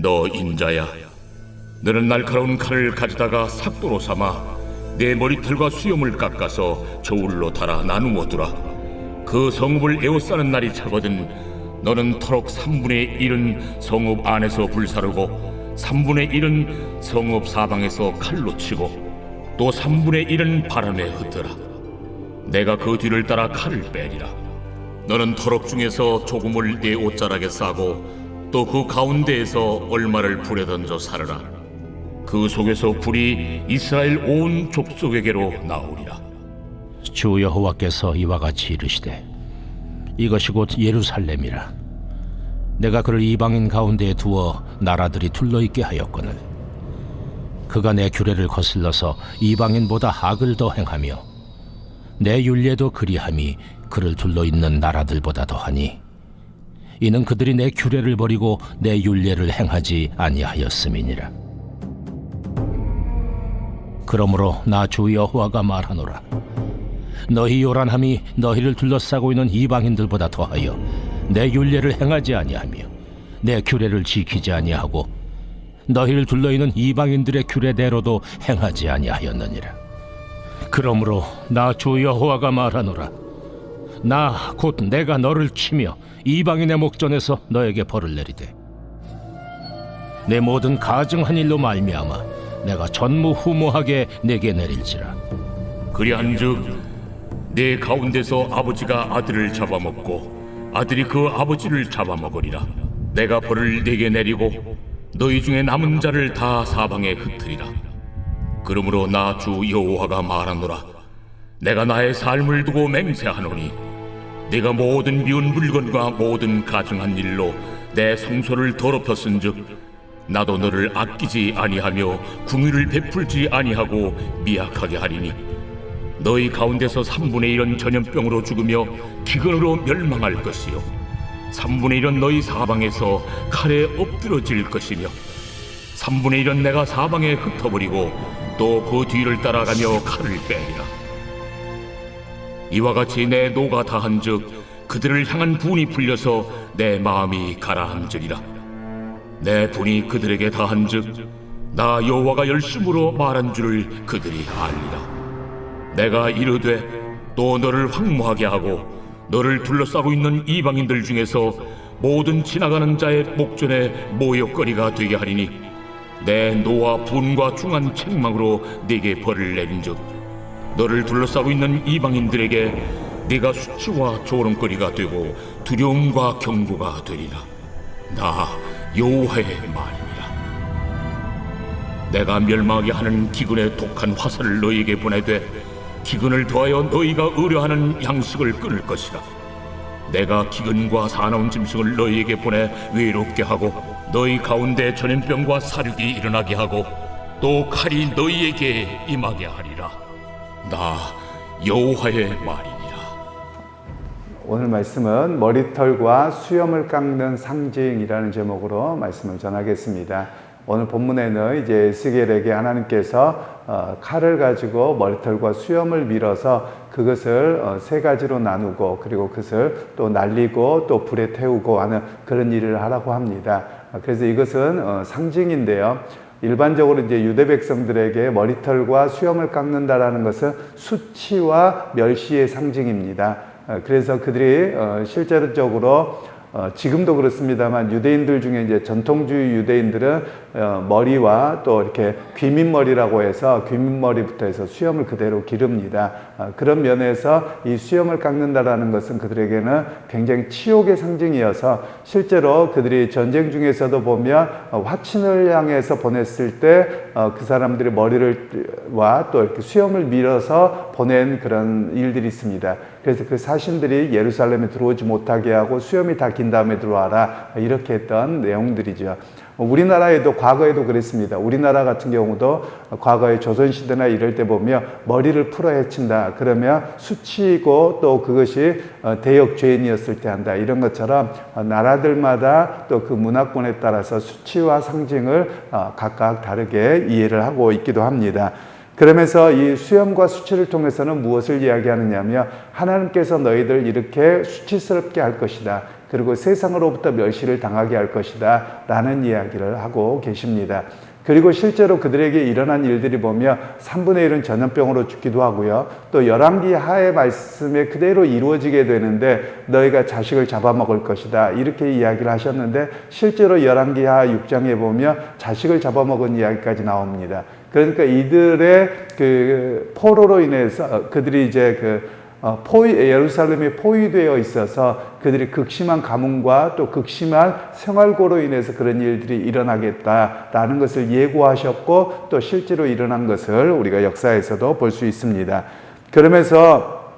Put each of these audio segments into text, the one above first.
너 인자야, 너는 날카로운 칼을 가져다가 삭도로 삼아 내 머리털과 수염을 깎아서 저울로 달아 나누어 두라. 그 성읍을 에워싸는 날이 차거든 너는 터럭 3분의 1은 성읍 안에서 불사르고 3분의 1은 성읍 사방에서 칼로 치고 또 3분의 1은 바람에 흩어라. 내가 그 뒤를 따라 칼을 빼리라. 너는 터럭 중에서 조금을 내 옷자락에 싸고 또 그 가운데에서 얼마를 불에 던져 사르라. 그 속에서 불이 이스라엘 온 족속에게로 나오리라. 주 여호와께서 이와 같이 이르시되 이것이 곧 예루살렘이라. 내가 그를 이방인 가운데에 두어 나라들이 둘러있게 하였거늘 그가 내 규례를 거슬러서 이방인보다 악을 더 행하며 내 율례도 그리함이 그를 둘러있는 나라들보다 더하니 이는 그들이 내 규례를 버리고 내 율례를 행하지 아니하였음이니라. 그러므로 나 주 여호와가 말하노라. 너희 요란함이 너희를 둘러싸고 있는 이방인들보다 더하여 내 율례를 행하지 아니하며 내 규례를 지키지 아니하고 너희를 둘러있는 이방인들의 규례대로도 행하지 아니하였느니라. 그러므로 나 주 여호와가 말하노라. 나 곧 내가 너를 치며 이방인의 목전에서 너에게 벌을 내리되 내 모든 가증한 일로 말미암아 내가 전무후무하게 내게 내릴지라. 그리한즉 내 가운데서 아버지가 아들을 잡아먹고 아들이 그 아버지를 잡아먹으리라. 내가 벌을 네게 내리고 너희 중에 남은 자를 다 사방에 흩으리라. 그러므로 나 주 여호와가 말하노라. 내가 나의 삶을 두고 맹세하노니 네가 모든 미운 물건과 모든 가증한 일로 내 성소를 더럽혔은즉 나도 너를 아끼지 아니하며 궁유를 베풀지 아니하고 미약하게 하리니 너희 가운데서 3분의 1은 전염병으로 죽으며 기근으로 멸망할 것이요 3분의 1은 너희 사방에서 칼에 엎드러질 것이며 3분의 1은 내가 사방에 흩어버리고 또 그 뒤를 따라가며 칼을 빼리라. 이와 같이 내 노가 다한즉 그들을 향한 분이 풀려서 내 마음이 가라앉으리라. 내 분이 그들에게 다한즉 나 여호와가 열심으로 말한 줄을 그들이 알리라. 내가 이르되 또 너를 황무하게 하고 너를 둘러싸고 있는 이방인들 중에서 모든 지나가는 자의 목전에 모욕거리가 되게 하리니 내 노와 분과 중한 책망으로 네게 벌을 내린즉 너를 둘러싸고 있는 이방인들에게 네가 수치와 조롱거리가 되고 두려움과 경고가 되리라. 나 여호와의 말이니라. 내가 멸망하게 하는 기근의 독한 화살을 너희에게 보내되 기근을 더하여 너희가 의뢰하는 양식을 끊을 것이라. 내가 기근과 사나운 짐승을 너희에게 보내 외롭게 하고 너희 가운데 전염병과 사륙이 일어나게 하고 또 칼이 너희에게 임하게 하리라. 나 여호와의 말이니라. 오늘 말씀은 머리털과 수염을 깎는 상징이라는 제목으로 말씀을 전하겠습니다. 오늘 본문에는 이제 에스겔에게 하나님께서 칼을 가지고 머리털과 수염을 밀어서 그것을 세 가지로 나누고 그리고 그것을 또 날리고 또 불에 태우고 하는 그런 일을 하라고 합니다. 그래서 이것은 상징인데요. 일반적으로 이제 유대 백성들에게 머리털과 수염을 깎는다라는 것은 수치와 멸시의 상징입니다. 그래서 그들이 실제적으로 지금도 그렇습니다만 유대인들 중에 이제 전통주의 유대인들은 머리와 또 이렇게 귀민머리라고 해서 귀민머리부터 해서 수염을 그대로 기릅니다. 그런 면에서 이 수염을 깎는다라는 것은 그들에게는 굉장히 치욕의 상징이어서 실제로 그들이 전쟁 중에서도 보면 화친을 향해서 보냈을 때 그 사람들이 머리와 또 이렇게 수염을 밀어서 보낸 그런 일들이 있습니다. 그래서 그 사신들이 예루살렘에 들어오지 못하게 하고 수염이 다 긴 다음에 들어와라 이렇게 했던 내용들이죠. 우리나라에도 과거에도 그랬습니다. 우리나라 같은 경우도 과거에 조선시대나 이럴 때 보면 머리를 풀어 헤친다 그러면 수치이고 또 그것이 대역죄인이었을 때 한다 이런 것처럼 나라들마다 또 그 문화권에 따라서 수치와 상징을 각각 다르게 이해를 하고 있기도 합니다. 그러면서 이 수염과 수치를 통해서는 무엇을 이야기하느냐면 하나님께서 너희들 이렇게 수치스럽게 할 것이다. 그리고 세상으로부터 멸시를 당하게 할 것이다 라는 이야기를 하고 계십니다. 그리고 실제로 그들에게 일어난 일들이 보면 3분의 1은 전염병으로 죽기도 하고요. 또 열왕기 하의 말씀에 그대로 이루어지게 되는데 너희가 자식을 잡아먹을 것이다 이렇게 이야기를 하셨는데 실제로 열왕기 하 6장에 보면 자식을 잡아먹은 이야기까지 나옵니다. 그러니까 이들의 그 포로로 인해서 그들이 이제 예루살렘이 포위되어 있어서 그들이 극심한 가뭄과 또 극심한 생활고로 인해서 그런 일들이 일어나겠다라는 것을 예고하셨고 또 실제로 일어난 것을 우리가 역사에서도 볼 수 있습니다. 그러면서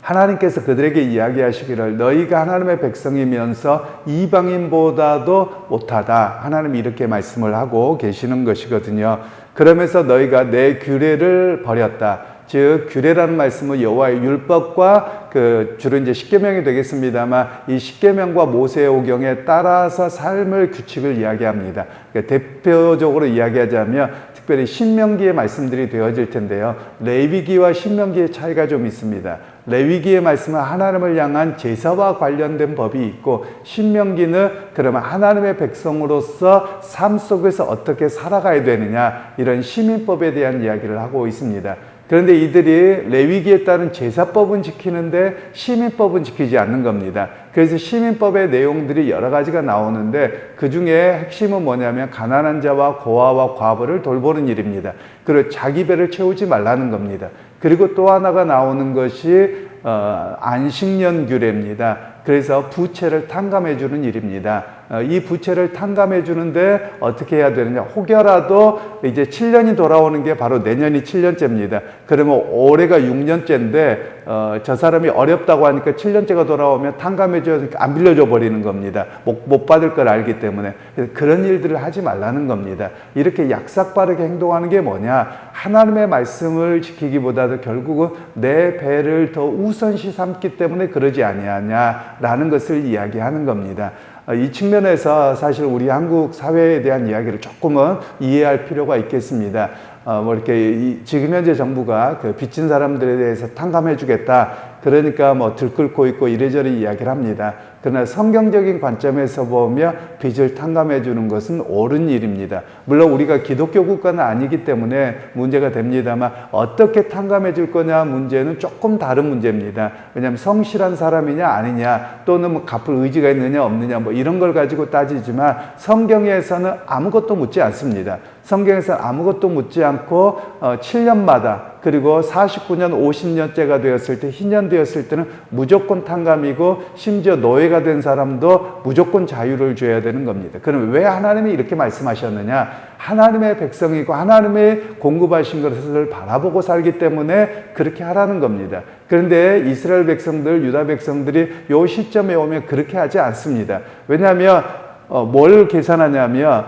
하나님께서 그들에게 이야기하시기를 너희가 하나님의 백성이면서 이방인보다도 못하다. 하나님이 이렇게 말씀을 하고 계시는 것이거든요. 그러면서 너희가 내 규례를 버렸다. 즉 규례라는 말씀은 여호와의 율법과 주로 이제 십계명이 되겠습니다만 이 십계명과 모세의 오경에 따라서 삶을 규칙을 이야기합니다. 그러니까 대표적으로 이야기하자면 특별히 신명기의 말씀들이 되어질 텐데요. 레위기와 신명기의 차이가 좀 있습니다. 레위기의 말씀은 하나님을 향한 제사와 관련된 법이 있고 신명기는 그러면 하나님의 백성으로서 삶 속에서 어떻게 살아가야 되느냐 이런 시민법에 대한 이야기를 하고 있습니다. 그런데 이들이 레위기에 따른 제사법은 지키는데 시민법은 지키지 않는 겁니다. 그래서 시민법의 내용들이 여러 가지가 나오는데 그 중에 핵심은 뭐냐면 가난한 자와 고아와 과부를 돌보는 일입니다. 그리고 자기 배를 채우지 말라는 겁니다. 그리고 또 하나가 나오는 것이 안식년 규례입니다. 그래서 부채를 탕감해 주는 일입니다. 이 부채를 탕감해 주는데 어떻게 해야 되느냐. 혹여라도 이제 7년이 돌아오는 게 바로 내년이 7년째입니다. 그러면 올해가 6년째인데 저 사람이 어렵다고 하니까 7년째가 돌아오면 탕감해 줘야 안 빌려줘 버리는 겁니다. 못 받을 걸 알기 때문에. 그런 일들을 하지 말라는 겁니다. 이렇게 약삭빠르게 행동하는 게 뭐냐. 하나님의 말씀을 지키기보다도 결국은 내 배를 더 우선시 삼기 때문에 그러지 아니하냐라는 것을 이야기하는 겁니다. 이 측면에서 사실 우리 한국 사회에 대한 이야기를 조금은 이해할 필요가 있겠습니다. 이렇게 지금 현재 정부가 그 빚진 사람들에 대해서 탕감해 주겠다. 그러니까 들끓고 있고 이래저래 이야기를 합니다. 그러나 성경적인 관점에서 보면 빚을 탕감해 주는 것은 옳은 일입니다. 물론 우리가 기독교 국가는 아니기 때문에 문제가 됩니다만 어떻게 탕감해 줄 거냐 문제는 조금 다른 문제입니다. 왜냐하면 성실한 사람이냐 아니냐 또는 갚을 의지가 있느냐 없느냐 이런 걸 가지고 따지지만 성경에서는 아무것도 묻지 않습니다. 성경에서는 아무것도 묻지 않고 7년마다 그리고 49년, 50년째가 되었을 때, 희년 되었을 때는 무조건 탕감이고 심지어 노예가 된 사람도 무조건 자유를 줘야 되는 겁니다. 그럼 왜 하나님이 이렇게 말씀하셨느냐? 하나님의 백성이고 하나님의 공급하신 것을 바라보고 살기 때문에 그렇게 하라는 겁니다. 그런데 이스라엘 백성들, 유다 백성들이 이 시점에 오면 그렇게 하지 않습니다. 왜냐하면 뭘 계산하냐면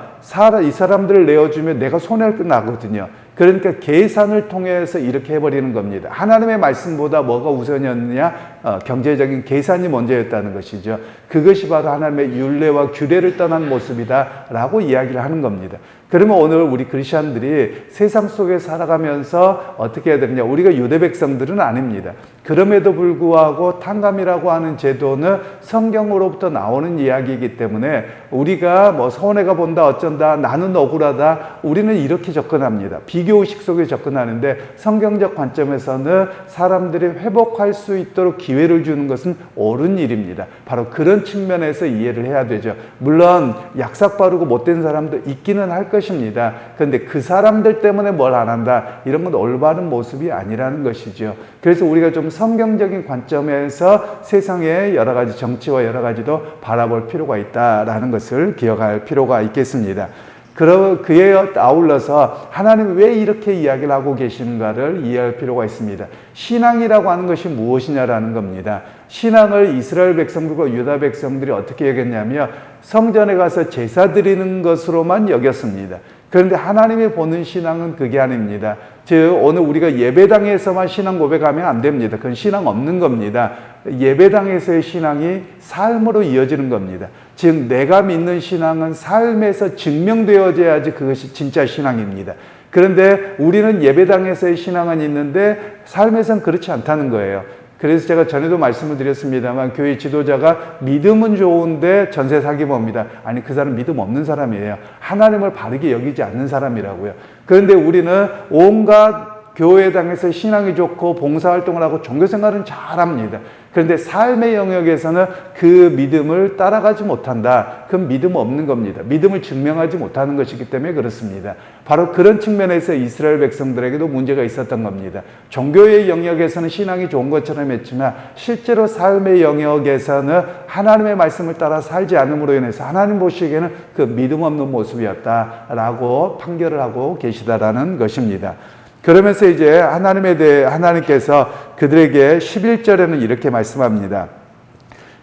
이 사람들을 내어주면 내가 손해가 나거든요. 그러니까 계산을 통해서 이렇게 해버리는 겁니다. 하나님의 말씀보다 뭐가 우선이었느냐? 경제적인 계산이 먼저였다는 것이죠. 그것이 바로 하나님의 율례와 규례를 떠난 모습이다 라고 이야기를 하는 겁니다. 그러면 오늘 우리 크리스천들이 세상 속에 살아가면서 어떻게 해야 되느냐? 우리가 유대 백성들은 아닙니다. 그럼에도 불구하고 탕감이라고 하는 제도는 성경으로부터 나오는 이야기이기 때문에 우리가 손해가 본다 어쩐다 나는 억울하다 우리는 이렇게 접근합니다. 비교의식 속에 접근하는데 성경적 관점에서는 사람들이 회복할 수 있도록 기회를 주는 것은 옳은 일입니다. 바로 그런 측면에서 이해를 해야 되죠. 물론 약삭 빠르고 못된 사람도 있기는 할 것입니다. 그런데 그 사람들 때문에 뭘 안 한다 이런 건 올바른 모습이 아니라는 것이죠. 그래서 우리가 좀 성경적인 관점에서 세상의 여러 가지 정치와 여러 가지도 바라볼 필요가 있다라는 것을 기억할 필요가 있겠습니다. 그에 아울러서 하나님이 왜 이렇게 이야기를 하고 계시는가를 이해할 필요가 있습니다. 신앙이라고 하는 것이 무엇이냐라는 겁니다. 신앙을 이스라엘 백성들과 유다 백성들이 어떻게 여겼냐면 성전에 가서 제사 드리는 것으로만 여겼습니다. 그런데 하나님이 보는 신앙은 그게 아닙니다. 즉 오늘 우리가 예배당에서만 신앙 고백하면 안 됩니다. 그건 신앙 없는 겁니다. 예배당에서의 신앙이 삶으로 이어지는 겁니다. 즉 내가 믿는 신앙은 삶에서 증명되어져야지 그것이 진짜 신앙입니다. 그런데 우리는 예배당에서의 신앙은 있는데 삶에서는 그렇지 않다는 거예요. 그래서 제가 전에도 말씀을 드렸습니다만 교회 지도자가 믿음은 좋은데 전세 사기 봅니다. 아니, 그 사람 믿음 없는 사람이에요. 하나님을 바르게 여기지 않는 사람이라고요. 그런데 우리는 온갖 교회당에서 신앙이 좋고 봉사활동을 하고 종교생활은 잘합니다. 그런데 삶의 영역에서는 그 믿음을 따라가지 못한다. 그건 믿음 없는 겁니다. 믿음을 증명하지 못하는 것이기 때문에 그렇습니다. 바로 그런 측면에서 이스라엘 백성들에게도 문제가 있었던 겁니다. 종교의 영역에서는 신앙이 좋은 것처럼 했지만 실제로 삶의 영역에서는 하나님의 말씀을 따라 살지 않음으로 인해서 하나님 보시기에는 그 믿음 없는 모습이었다라고 판결을 하고 계시다라는 것입니다. 그러면서 이제 하나님께서 그들에게 11절에는 이렇게 말씀합니다.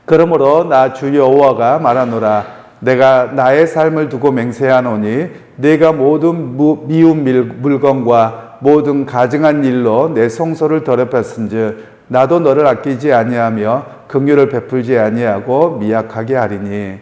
그러므로 나 주 여호와가 말하노라. 내가 나의 삶을 두고 맹세하노니 내가 모든 미운 물건과 모든 가증한 일로 내 성소를 더럽혔은즉 나도 너를 아끼지 아니하며 긍휼을 베풀지 아니하고 미약하게 하리니.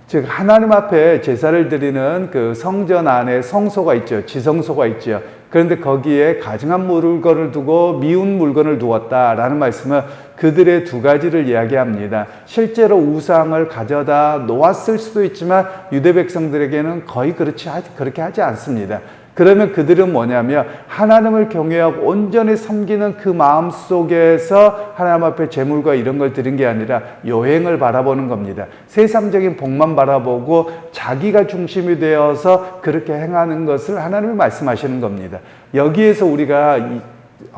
즉 하나님 앞에 제사를 드리는 그 성전 안에 성소가 있죠. 지성소가 있죠. 그런데 거기에 가증한 물건을 두고 미운 물건을 두었다라는 말씀은 그들의 두 가지를 이야기합니다. 실제로 우상을 가져다 놓았을 수도 있지만 유대 백성들에게는 거의 그렇게 하지 않습니다. 그러면 그들은 뭐냐면 하나님을 경외하고 온전히 섬기는 그 마음 속에서 하나님 앞에 제물과 이런 걸 드린 게 아니라 여행을 바라보는 겁니다. 세상적인 복만 바라보고 자기가 중심이 되어서 그렇게 행하는 것을 하나님이 말씀하시는 겁니다. 여기에서 우리가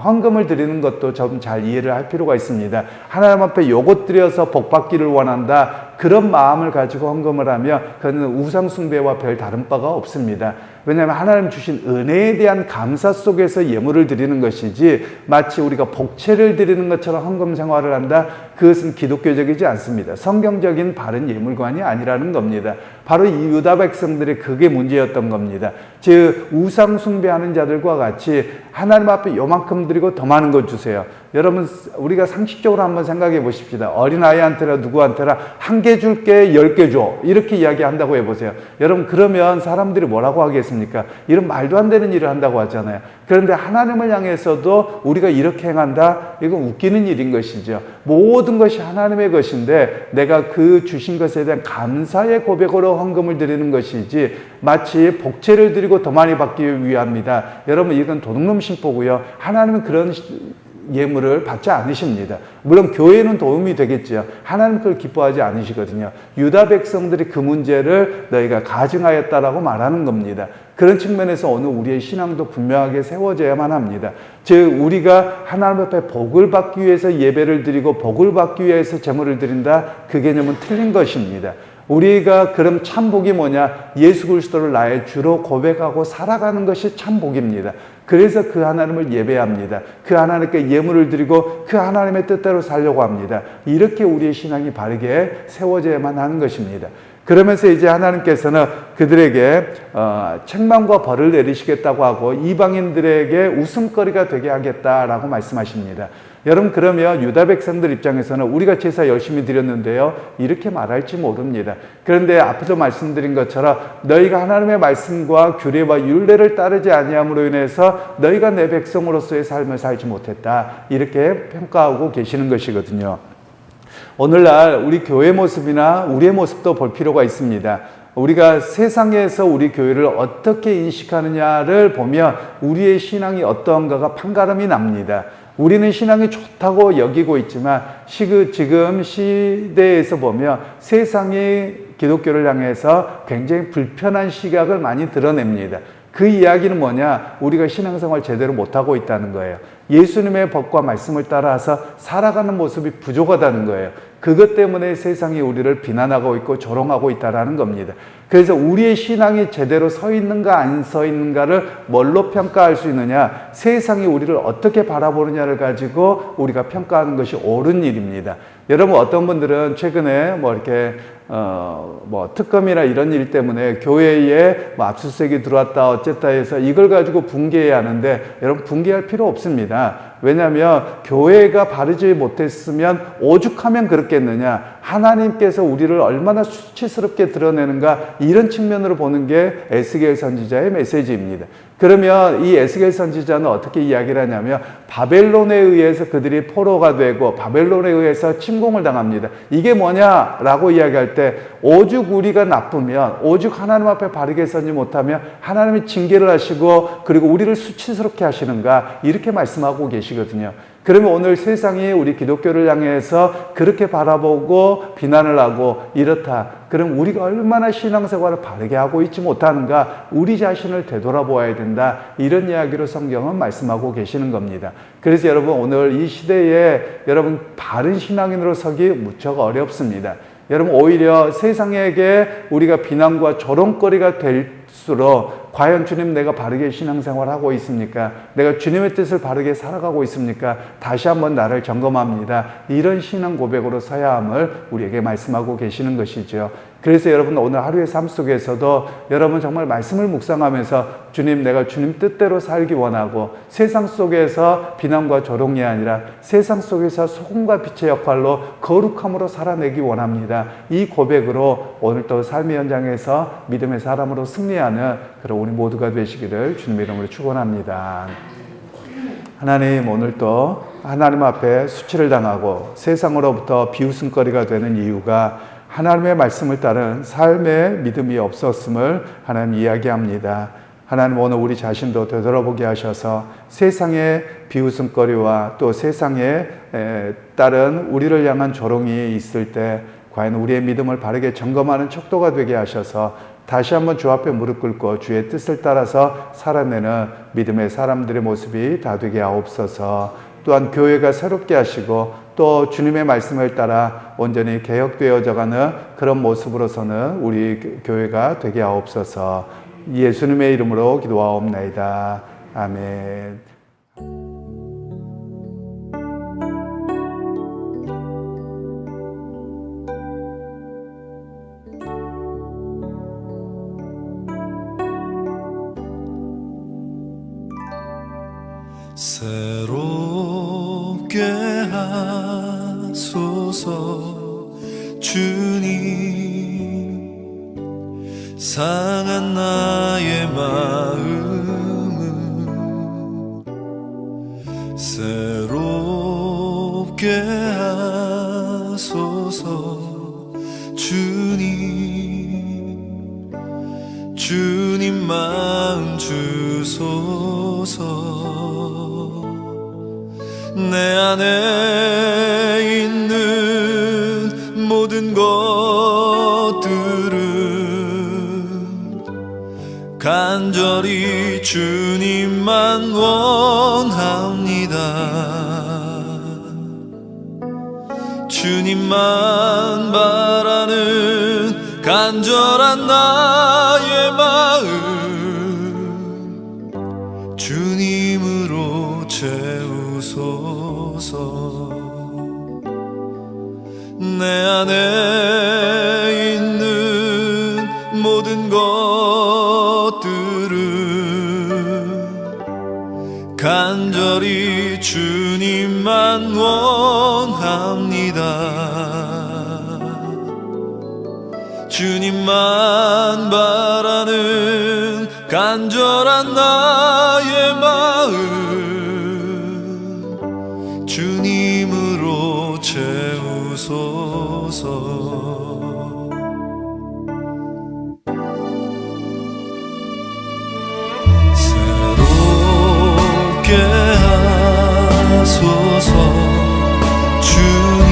헌금을 드리는 것도 좀 잘 이해를 할 필요가 있습니다. 하나님 앞에 요것 드려서 복 받기를 원한다. 그런 마음을 가지고 헌금을 하면 그는 우상 숭배와 별 다른 바가 없습니다. 왜냐하면 하나님 주신 은혜에 대한 감사 속에서 예물을 드리는 것이지 마치 우리가 복채를 드리는 것처럼 헌금 생활을 한다. 그것은 기독교적이지 않습니다. 성경적인 바른 예물관이 아니라는 겁니다. 바로 이 유다 백성들의 그게 문제였던 겁니다. 즉 우상 숭배하는 자들과 같이 하나님 앞에 요만큼 드리고 더 많은 것 주세요. 여러분 우리가 상식적으로 한번 생각해 보십시다. 어린아이한테나 누구한테나 1개 줄게 10개 줘 이렇게 이야기한다고 해보세요. 여러분 그러면 사람들이 뭐라고 하겠습니까? 이런 말도 안 되는 일을 한다고 하잖아요. 그런데 하나님을 향해서도 우리가 이렇게 행한다? 이건 웃기는 일인 것이죠. 모든 것이 하나님의 것인데 내가 그 주신 것에 대한 감사의 고백으로 헌금을 드리는 것이지 마치 복채를 드리고 더 많이 받기 위함이다. 여러분 이건 도둑놈 심보고요. 하나님은 그런 예물을 받지 않으십니다. 물론 교회는 도움이 되겠죠. 하나님 그걸 기뻐하지 않으시거든요. 유다 백성들이 그 문제를 너희가 가증하였다라고 말하는 겁니다. 그런 측면에서 오늘 우리의 신앙도 분명하게 세워져야만 합니다. 즉 우리가 하나님 앞에 복을 받기 위해서 예배를 드리고 복을 받기 위해서 제물을 드린다. 그 개념은 틀린 것입니다. 우리가 그럼 참 복이 뭐냐? 예수 그리스도를 나의 주로 고백하고 살아가는 것이 참 복입니다. 그래서 그 하나님을 예배합니다. 그 하나님께 예물을 드리고 그 하나님의 뜻대로 살려고 합니다. 이렇게 우리의 신앙이 바르게 세워져야만 하는 것입니다. 그러면서 이제 하나님께서는 그들에게 책망과 벌을 내리시겠다고 하고 이방인들에게 웃음거리가 되게 하겠다라고 말씀하십니다. 여러분 그러면 유다 백성들 입장에서는 우리가 제사 열심히 드렸는데요 이렇게 말할지 모릅니다. 그런데 앞에서 말씀드린 것처럼 너희가 하나님의 말씀과 규례와 율례를 따르지 아니함으로 인해서 너희가 내 백성으로서의 삶을 살지 못했다 이렇게 평가하고 계시는 것이거든요. 오늘날 우리 교회 모습이나 우리의 모습도 볼 필요가 있습니다. 우리가 세상에서 우리 교회를 어떻게 인식하느냐를 보면 우리의 신앙이 어떠한가가 판가름이 납니다. 우리는 신앙이 좋다고 여기고 있지만 지금 시대에서 보면 세상이 기독교를 향해서 굉장히 불편한 시각을 많이 드러냅니다. 그 이야기는 뭐냐? 우리가 신앙생활 제대로 못하고 있다는 거예요. 예수님의 법과 말씀을 따라서 살아가는 모습이 부족하다는 거예요. 그것 때문에 세상이 우리를 비난하고 있고 조롱하고 있다는 겁니다. 그래서 우리의 신앙이 제대로 서 있는가 안 서 있는가를 뭘로 평가할 수 있느냐? 세상이 우리를 어떻게 바라보느냐를 가지고 우리가 평가하는 것이 옳은 일입니다. 여러분 어떤 분들은 최근에 이렇게 특검이나 이런 일 때문에 교회에 압수수색이 들어왔다 어쨌다 해서 이걸 가지고 붕괴해야 하는데 여러분 붕괴할 필요 없습니다. 왜냐하면 교회가 바르지 못했으면 오죽하면 그렇겠느냐. 하나님께서 우리를 얼마나 수치스럽게 드러내는가, 이런 측면으로 보는 게 에스겔 선지자의 메시지입니다. 그러면 이 에스겔 선지자는 어떻게 이야기를 하냐면 바벨론에 의해서 그들이 포로가 되고 바벨론에 의해서 침공을 당합니다. 이게 뭐냐라고 이야기할 때 오죽 우리가 나쁘면, 오죽 하나님 앞에 바르게 서지 못하면 하나님이 징계를 하시고 그리고 우리를 수치스럽게 하시는가, 이렇게 말씀하고 계시거든요. 그러면 오늘 세상이 우리 기독교를 향해서 그렇게 바라보고 비난을 하고 이렇다. 그럼 우리가 얼마나 신앙생활을 바르게 하고 있지 못하는가, 우리 자신을 되돌아보아야 된다. 이런 이야기로 성경은 말씀하고 계시는 겁니다. 그래서 여러분, 오늘 이 시대에 여러분 바른 신앙인으로 서기 무척 어렵습니다. 여러분, 오히려 세상에게 우리가 비난과 조롱거리가 될수록 과연 주님, 내가 바르게 신앙생활하고 있습니까? 내가 주님의 뜻을 바르게 살아가고 있습니까? 다시 한번 나를 점검합니다. 이런 신앙 고백으로 서야 함을 우리에게 말씀하고 계시는 것이죠. 그래서 여러분, 오늘 하루의 삶 속에서도 여러분 정말 말씀을 묵상하면서 주님, 내가 주님 뜻대로 살기 원하고 세상 속에서 비난과 조롱이 아니라 세상 속에서 소금과 빛의 역할로 거룩함으로 살아내기 원합니다. 이 고백으로 오늘 또 삶의 현장에서 믿음의 사람으로 승리하는 그런 우리 모두가 되시기를 주님의 이름으로 축원합니다. 하나님, 오늘 또 하나님 앞에 수치를 당하고 세상으로부터 비웃음거리가 되는 이유가 하나님의 말씀을 따른 삶의 믿음이 없었음을 하나님 이야기합니다. 하나님, 오늘 우리 자신도 되돌아보게 하셔서 세상의 비웃음거리와 또 세상에 따른 우리를 향한 조롱이 있을 때 과연 우리의 믿음을 바르게 점검하는 척도가 되게 하셔서 다시 한번 주 앞에 무릎 꿇고 주의 뜻을 따라서 살아내는 믿음의 사람들의 모습이 다 되게 하옵소서. 또한 교회가 새롭게 하시고 또 주님의 말씀을 따라 온전히 개혁되어져가는 그런 모습으로서는 우리 교회가 되게 하옵소서. 예수님의 이름으로 기도하옵나이다. 아멘. 새롭게 하소서 주님, 상한 나의 마음을 새롭게 하소서 주님, 주님 마음 주소서. 내 안에 있는 모든 것들은 간절히 주님만 원합니다. 주님만 바라는 간절한 나의 마음 주님으로 채우소서. 내 안에 있는 모든 것들은 간절히 주님만 원합니다. 주님만 바라는 간절한 나의 마음 주님으로 채우소서. 새롭게 하소서 주님,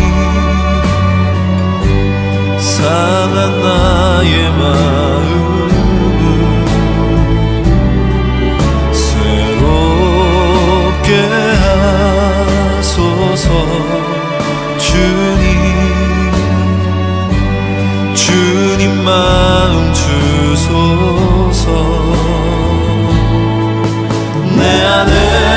상한 나의 마음을 새롭게 하소서 주님, 주님 마음 주소서. 내 안에